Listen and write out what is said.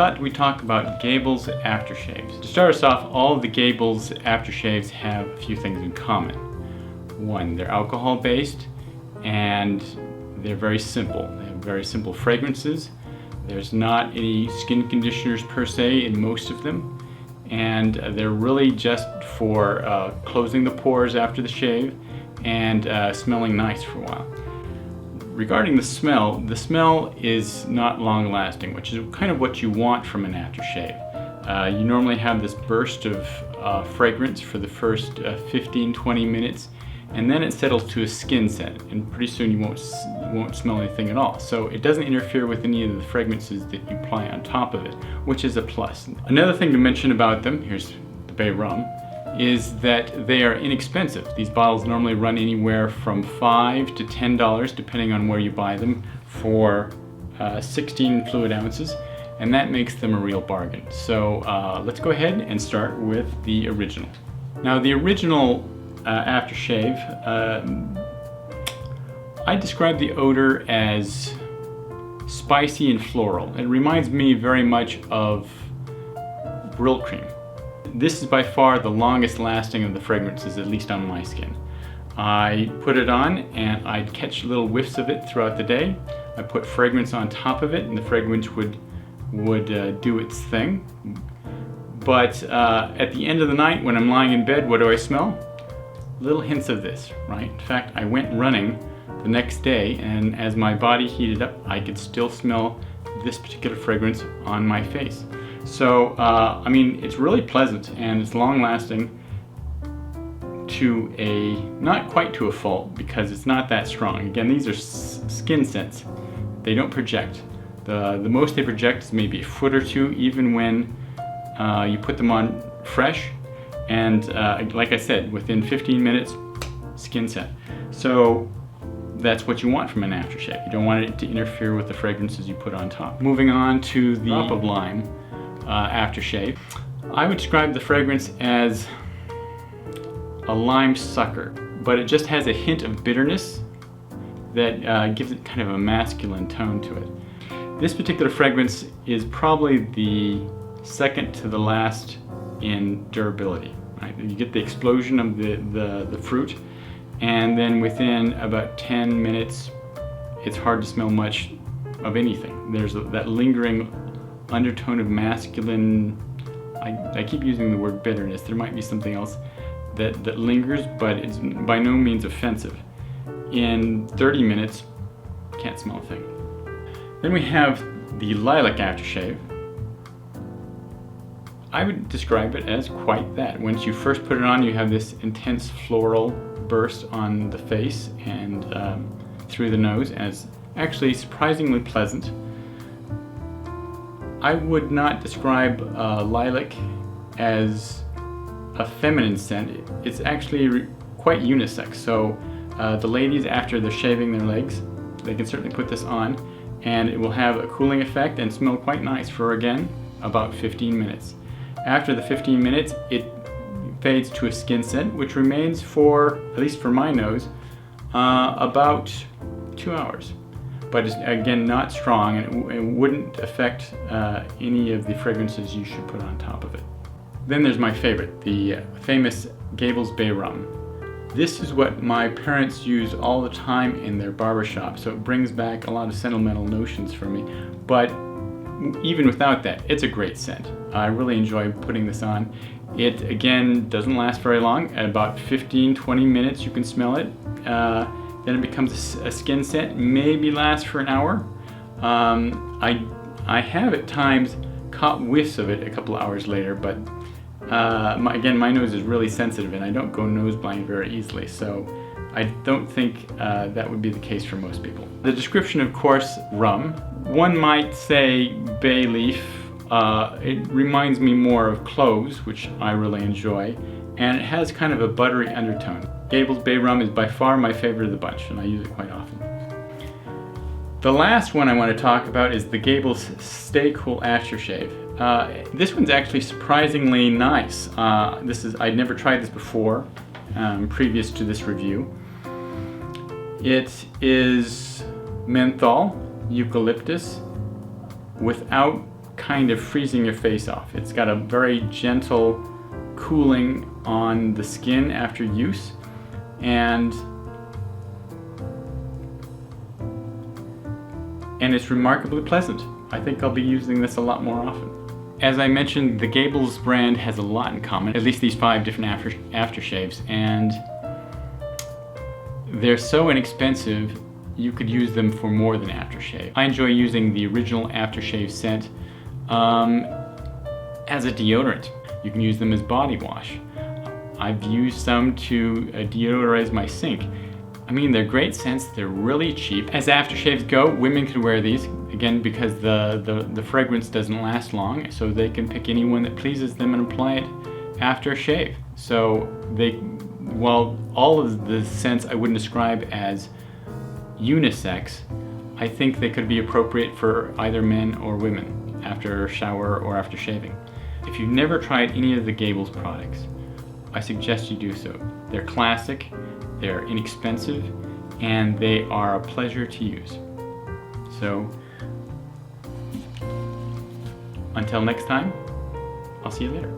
thought we'd talk about Gabel's aftershaves. To start us off, all of the Gabel's aftershaves have a few things in common. One, they're alcohol based and they're very simple. They have very simple fragrances. There's not any skin conditioners per se in most of them, and they're really just for closing the pores after the shave and smelling nice for a while. Regarding the smell is not long lasting, which is kind of what you want from an aftershave. You normally have this burst of fragrance for the first 15-20 minutes, and then it settles to a skin scent, and pretty soon you won't smell anything at all. So it doesn't interfere with any of the fragrances that you apply on top of it, which is a plus. Another thing to mention about them, here's the Bay Rum, is that they are inexpensive. These bottles normally run anywhere from $5 to $10, depending on where you buy them, for 16 fluid ounces, and that makes them a real bargain. So let's go ahead and start with the original. Now the original aftershave, I describe the odor as spicy and floral. It reminds me very much of Brill Cream. This is by far the longest lasting of the fragrances, at least on my skin. I put it on and I'd catch little whiffs of it throughout the day. I put fragrance on top of it and the fragrance would do its thing. But at the end of the night when I'm lying in bed, what do I smell? Little hints of this, right? In fact, I went running the next day, and as my body heated up, I could still smell this particular fragrance on my face. So, I mean, it's really pleasant and it's long lasting to not quite to a fault, because it's not that strong. Again, these are skin scents. They don't project. The most they project is maybe a foot or two, even when you put them on fresh. And like I said, within 15 minutes, skin scent. So that's what you want from an aftershave. You don't want it to interfere with the fragrances you put on top. Moving on to the Drop of Lime aftershave. I would describe the fragrance as a lime sucker, but it just has a hint of bitterness that gives it kind of a masculine tone to it. This particular fragrance is probably the second to the last in durability. Right? You get the explosion of the fruit, and then within about 10 minutes it's hard to smell much of anything. There's that lingering undertone of masculine, I keep using the word bitterness, there might be something else that lingers, but it's by no means offensive. In 30 minutes, can't smell a thing. Then we have the Lilac aftershave. I would describe it as quite that. Once you first put it on, you have this intense floral burst on the face and through the nose, and it's actually surprisingly pleasant. I would not describe lilac as a feminine scent. It's actually quite unisex. So the ladies, after they're shaving their legs, they can certainly put this on, and it will have a cooling effect and smell quite nice for, again, about 15 minutes. After the 15 minutes, it fades to a skin scent, which remains for, at least for my nose, about 2 hours. But it's, again, not strong, and it wouldn't affect any of the fragrances you should put on top of it. Then there's my favorite, the famous Gabel's Bay Rum. This is what my parents use all the time in their barbershop, so it brings back a lot of sentimental notions for me. But even without that, it's a great scent. I really enjoy putting this on. It, again, doesn't last very long. At about 15-20 minutes you can smell it. Then it becomes a skin scent, maybe lasts for an hour. I have at times caught whiffs of it a couple of hours later, but again, my nose is really sensitive and I don't go nose blind very easily, so I don't think that would be the case for most people. The description, of course, rum. One might say bay leaf. It reminds me more of cloves, which I really enjoy, and it has kind of a buttery undertone. Gabel's Bay Rum is by far my favorite of the bunch, and I use it quite often. The last one I want to talk about is the Gabel's Sta-cool aftershave. This one's actually surprisingly nice. I'd never tried this before, previous to this review. It is menthol, eucalyptus, without kind of freezing your face off. It's got a very gentle cooling on the skin after use, and it's remarkably pleasant. I think I'll be using this a lot more often. As I mentioned, the Gabel's brand has a lot in common, at least these 5 different aftershaves, and they're so inexpensive you could use them for more than aftershave. I enjoy using the original aftershave scent as a deodorant. You can use them as body wash. I've used some to deodorize my sink. I mean, they're great scents, they're really cheap. As aftershaves go, women can wear these, again, because the fragrance doesn't last long, so they can pick any one that pleases them and apply it after a shave. So while all of the scents I wouldn't describe as unisex, I think they could be appropriate for either men or women after a shower or after shaving. If you've never tried any of the Gabel's products, I suggest you do so. They're classic, they're inexpensive, and they are a pleasure to use. So, until next time, I'll see you later.